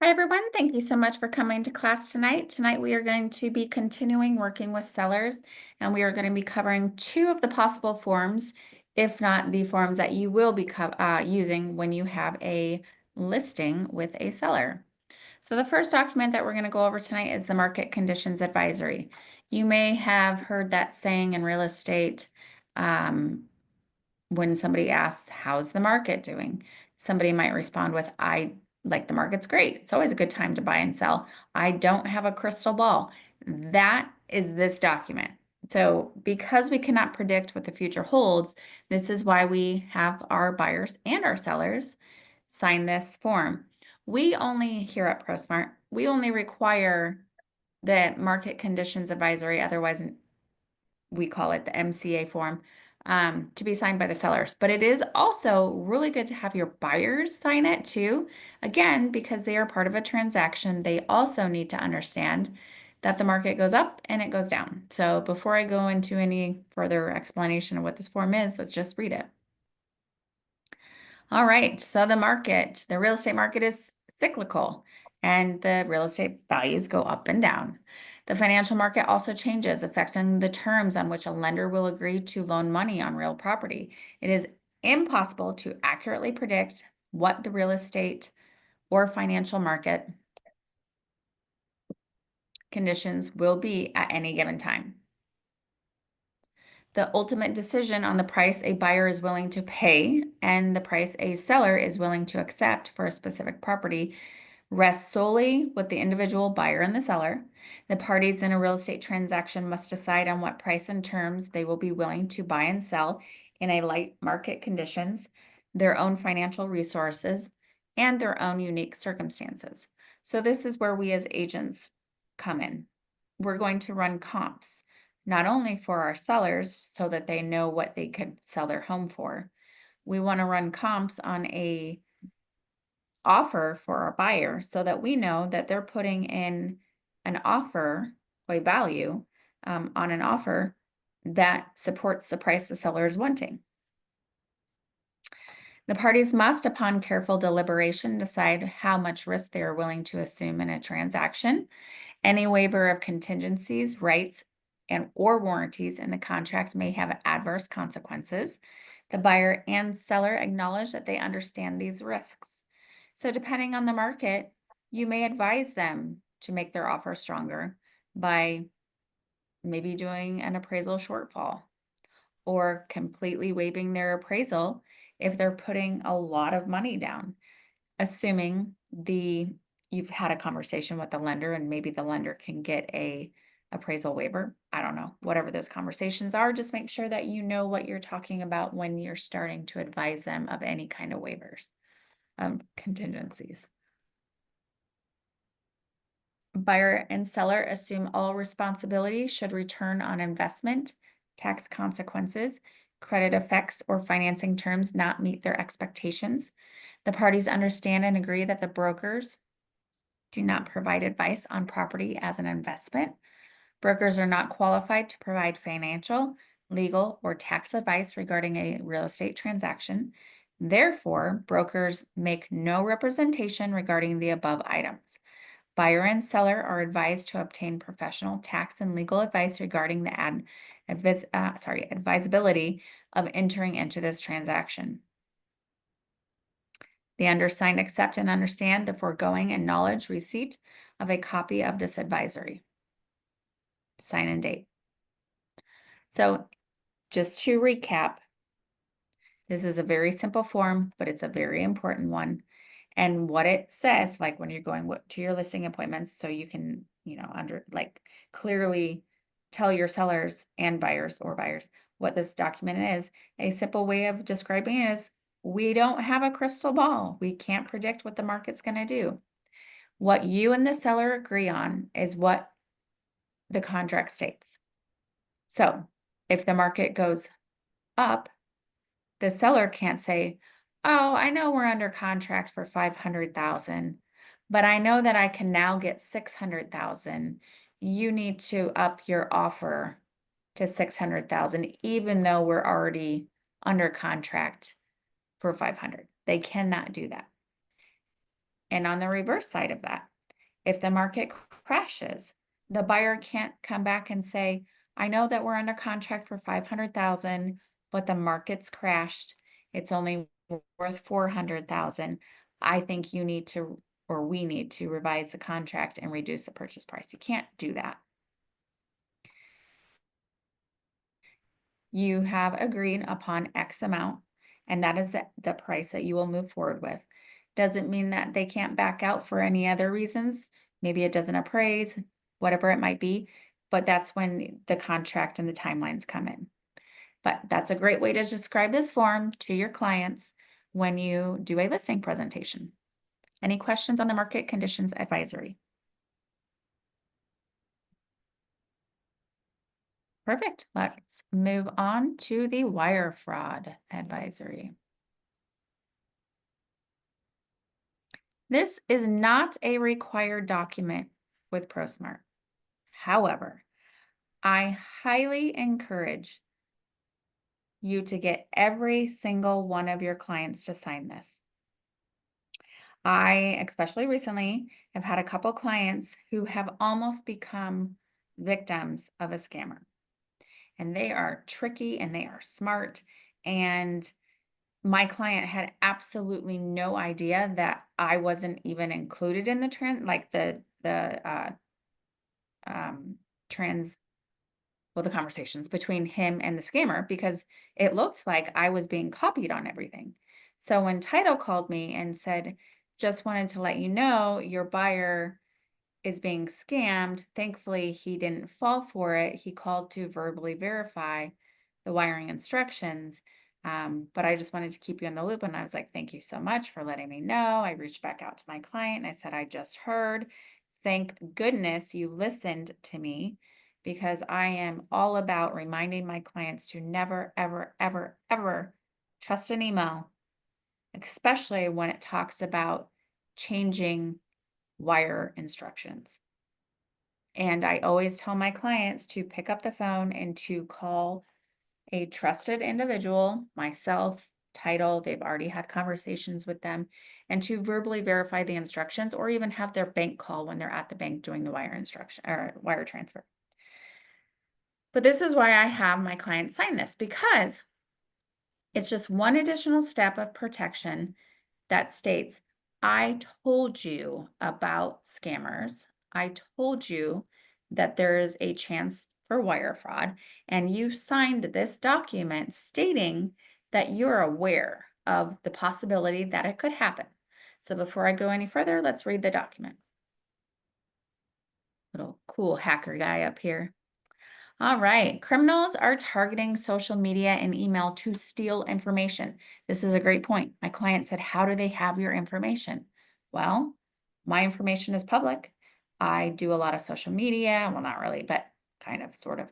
Hi, everyone. Thank you so much for coming to class tonight. Tonight, we are going to be continuing working with sellers, and we are going to be covering two of the possible forms, if not the forms that you will be using when you have a listing with a seller. So the first document that we're going to go over tonight is the Market Conditions Advisory. You may have heard that saying in real estate, um, when somebody asks, how's the market doing? Somebody might respond with, the market's great. It's always a good time to buy and sell. I don't have a crystal ball. That is this document. So because we cannot predict what the future holds, this is why we have our buyers and our sellers sign this form. We only, here at ProSmart, we only require the Market Conditions Advisory, otherwise we call it the MCA form, to be signed by the sellers. But it is also really good to have your buyers sign it too. Again, because they are part of a transaction, they also need to understand that the market goes up and it goes down. So before I go into any further explanation of what this form is, let's just read it. All right, so the real estate market is cyclical and the real estate values go up and down. The financial market also changes, affecting the terms on which a lender will agree to loan money on real property. It is impossible to accurately predict what the real estate or financial market conditions will be at any given time. The ultimate decision on the price a buyer is willing to pay and the price a seller is willing to accept for a specific property rests solely with the individual buyer and the seller. The parties in a real estate transaction must decide on what price and terms they will be willing to buy and sell in a light market conditions, their own financial resources, and their own unique circumstances. So this is where we as agents come in. We're going to run comps, not only for our sellers so that they know what they could sell their home for. We want to run comps on a offer for our buyer so that we know that they're putting in an offer, a value on an offer that supports the price the seller is wanting. The parties must, upon careful deliberation, decide how much risk they are willing to assume in a transaction. Any waiver of contingencies, rights, and or warranties in the contract may have adverse consequences. The buyer and seller acknowledge that they understand these risks. So depending on the market, you may advise them to make their offer stronger by maybe doing an appraisal shortfall or completely waiving their appraisal if they're putting a lot of money down, assuming you've had a conversation with the lender and maybe the lender can get a appraisal waiver. I don't know, whatever those conversations are, just make sure that you know what you're talking about when you're starting to advise them of any kind of waivers, contingencies. Buyer and seller assume all responsibility should return on investment, tax consequences, credit effects, or financing terms not meet their expectations. The parties understand and agree that the brokers do not provide advice on property as an investment. Brokers are not qualified to provide financial, legal, or tax advice regarding a real estate transaction. Therefore, brokers make no representation regarding the above items. Buyer and seller are advised to obtain professional tax and legal advice regarding the advisability of entering into this transaction. The undersigned accept and understand the foregoing and knowledge receipt of a copy of this advisory. Sign and date. So just to recap, this is a very simple form, but it's a very important one. And what it says, like when you're going to your listing appointments, so you can, clearly tell your sellers and buyers what this document is. A simple way of describing it is we don't have a crystal ball. We can't predict what the market's going to do. What you and the seller agree on is what the contract states. So if the market goes up, the seller can't say, oh, I know we're under contract for 500,000, but I know that I can now get 600,000. You need to up your offer to 600,000, even though we're already under contract for 500. They cannot do that. And on the reverse side of that, if the market crashes, the buyer can't come back and say, I know that we're under contract for 500,000, but the market's crashed. It's only worth 400,000. I think you need to, or we need to revise the contract and reduce the purchase price. You can't do that. You have agreed upon X amount, and that is the price that you will move forward with. Doesn't mean that they can't back out for any other reasons. Maybe it doesn't appraise, whatever it might be, but that's when the contract and the timelines come in. But that's a great way to describe this form to your clients when you do a listing presentation. Any questions on the market conditions advisory? Perfect. Let's move on to the wire fraud advisory. This is not a required document with ProSmart. However, I highly encourage you to get every single one of your clients to sign this. I, especially recently, have had a couple clients who have almost become victims of a scammer. And they are tricky and they are smart. And my client had absolutely no idea that I wasn't even included in the trend, like the trans, well, the conversations between him and the scammer, because it looked like I was being copied on everything. So when title called me and said, just wanted to let you know your buyer is being scammed, thankfully he didn't fall for it. He called to verbally verify the wiring instructions. But I just wanted to keep you in the loop. And I was like, thank you so much for letting me know. I reached back out to my client and I said, I just heard. Thank goodness you listened to me, because I am all about reminding my clients to never, ever, ever, ever trust an email, especially when it talks about changing wire instructions. And I always tell my clients to pick up the phone and to call a trusted individual, myself, title, they've already had conversations with them, and to verbally verify the instructions, or even have their bank call when they're at the bank doing the wire instruction or wire transfer. But this is why I have my clients sign this, because it's just one additional step of protection that states, I told you about scammers. I told you that there is a chance for wire fraud, and you signed this document stating that you're aware of the possibility that it could happen. So before I go any further, let's read the document. Little cool hacker guy up here. All right. Criminals are targeting social media and email to steal information. This is a great point. My client said, how do they have your information? Well, my information is public. I do a lot of social media. Well, not really, but kind of, sort of.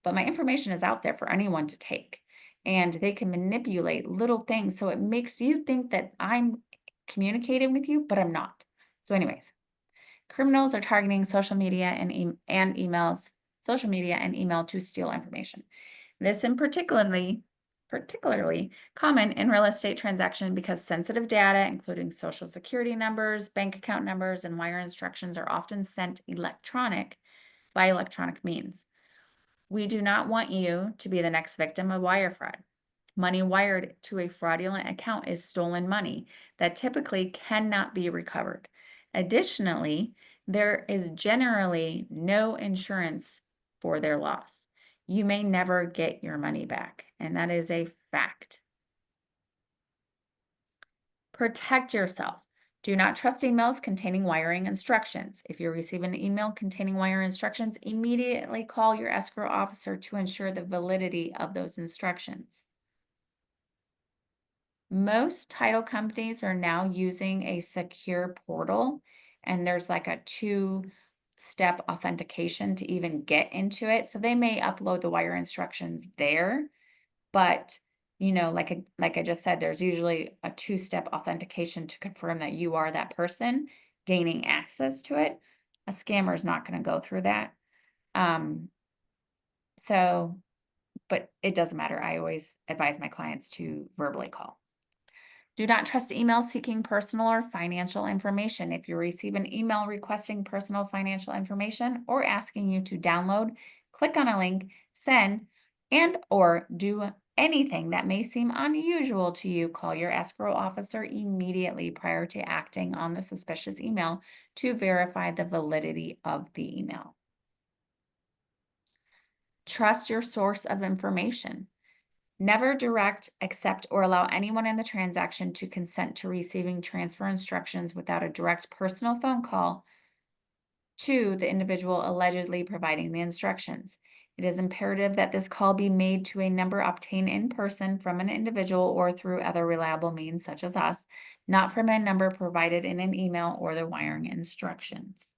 But my information is out there for anyone to take. And they can manipulate little things. So it makes you think that I'm communicating with you, but I'm not. So anyways, criminals are targeting social media and emails, social media and email to steal information. This is particularly common in real estate transaction because sensitive data, including social security numbers, bank account numbers, and wire instructions are often sent by electronic means. We do not want you to be the next victim of wire fraud. Money wired to a fraudulent account is stolen money that typically cannot be recovered. Additionally, there is generally no insurance for their loss. You may never get your money back, and that is a fact. Protect yourself. Do not trust emails containing wiring instructions. If you receive an email containing wire instructions, immediately call your escrow officer to ensure the validity of those instructions. Most title companies are now using a secure portal, and there's like a two-step authentication to even get into it. So they may upload the wire instructions there, but like I just said, there's usually a two-step authentication to confirm that you are that person gaining access to it. A scammer is not going to go through that. But it doesn't matter. I always advise my clients to verbally call. Do not trust emails seeking personal or financial information. If you receive an email requesting personal financial information or asking you to download, click on a link, send, and or do anything that may seem unusual to you, call your escrow officer immediately prior to acting on the suspicious email to verify the validity of the email. Trust your source of information. Never direct, accept, or allow anyone in the transaction to consent to receiving transfer instructions without a direct personal phone call to the individual allegedly providing the instructions. It is imperative that this call be made to a number obtained in person from an individual or through other reliable means, such as us, not from a number provided in an email or the wiring instructions.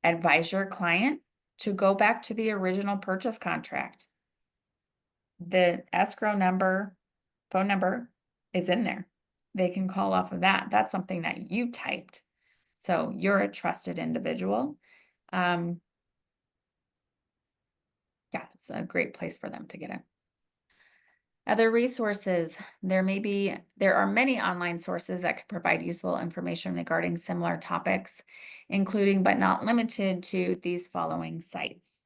Advise your client to go back to the original purchase contract. The escrow number, phone number is in there. They can call off of that. That's something that you typed. So you're a trusted individual. Yeah, it's a great place for them to get it. Other resources, there are many online sources that could provide useful information regarding similar topics, including but not limited to these following sites.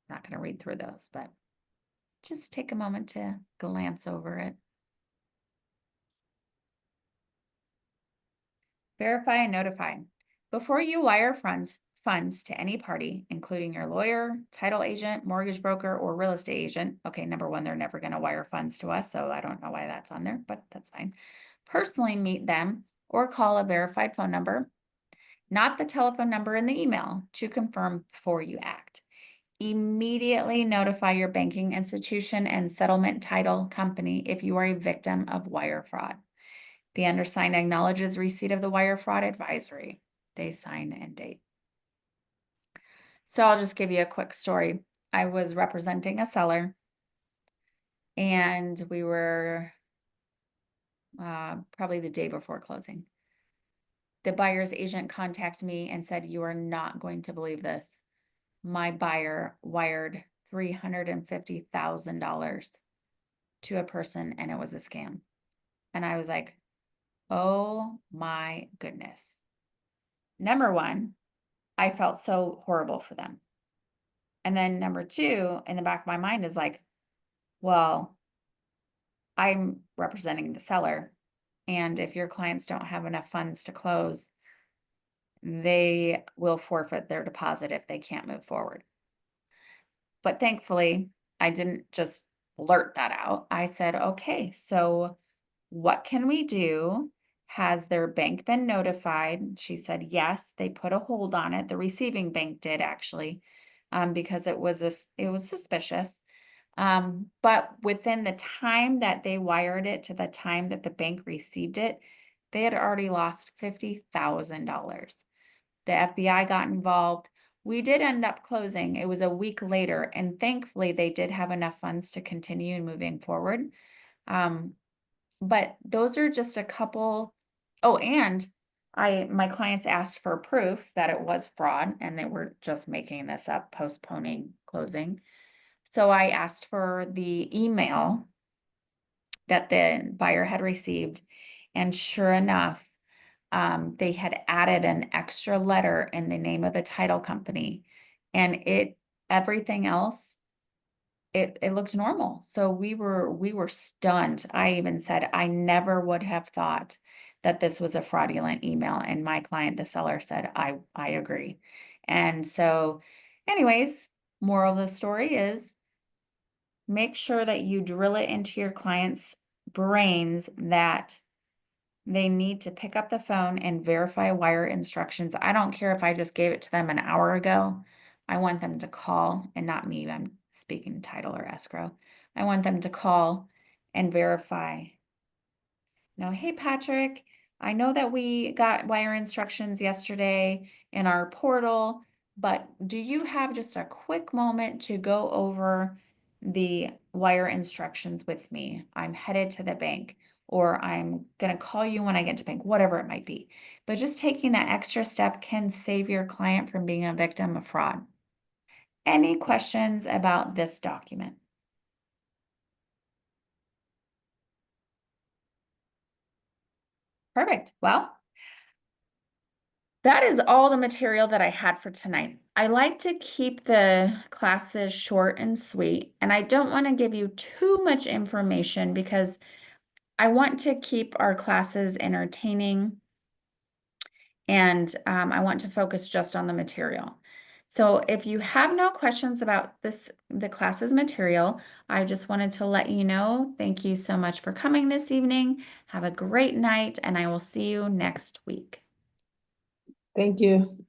Not going to read through those, but just take a moment to glance over it. Verify and notify. Before you wire funds to any party, including your lawyer, title agent, mortgage broker, or real estate agent. Okay, number one, they're never going to wire funds to us, so I don't know why that's on there, but that's fine. Personally meet them or call a verified phone number, not the telephone number in the email, to confirm before you act. Immediately notify your banking institution and settlement title company if you are a victim of wire fraud. The undersigned acknowledges receipt of the wire fraud advisory. They sign and date. So I'll just give you a quick story. I was representing a seller and we were probably the day before closing. The buyer's agent contacted me and said, "You are not going to believe this. My buyer wired $350,000 to a person and it was a scam." And I was like, oh my goodness. Number one, I felt so horrible for them. And then number two, in the back of my mind is like, well, I'm representing the seller. And if your clients don't have enough funds to close, they will forfeit their deposit if they can't move forward. But thankfully, I didn't just blurt that out. I said, okay, so what can we do? Has their bank been notified? She said, yes, they put a hold on it. The receiving bank did actually, because it was suspicious. But within the time that they wired it to the time that the bank received it, they had already lost $50,000. The FBI got involved. We did end up closing. It was a week later, and thankfully they did have enough funds to continue moving forward. But those are just a couple. Oh, and my clients asked for proof that it was fraud and they were just making this up, postponing closing. So I asked for the email that the buyer had received, and sure enough, they had added an extra letter in the name of the title company, and everything else, it looked normal. So we were stunned. I even said, I never would have thought that this was a fraudulent email. And my client, the seller, said, I agree. And so anyways, moral of the story is make sure that you drill it into your clients' brains that they need to pick up the phone and verify wire instructions. I don't care if I just gave it to them an hour ago. I want them to call, and not me, I'm speaking title or escrow. I want them to call and verify. Now, hey, Patrick, I know that we got wire instructions yesterday in our portal, but do you have just a quick moment to go over the wire instructions with me? I'm headed to the bank, or I'm going to call you when I get to bank, whatever it might be. But just taking that extra step can save your client from being a victim of fraud. Any questions about this document? Perfect. Well, that is all the material that I had for tonight. I like to keep the classes short and sweet, and I don't want to give you too much information because I want to keep our classes entertaining, and I want to focus just on the material. So if you have no questions about the class's material, I just wanted to let you know, thank you so much for coming this evening. Have a great night, and I will see you next week. Thank you.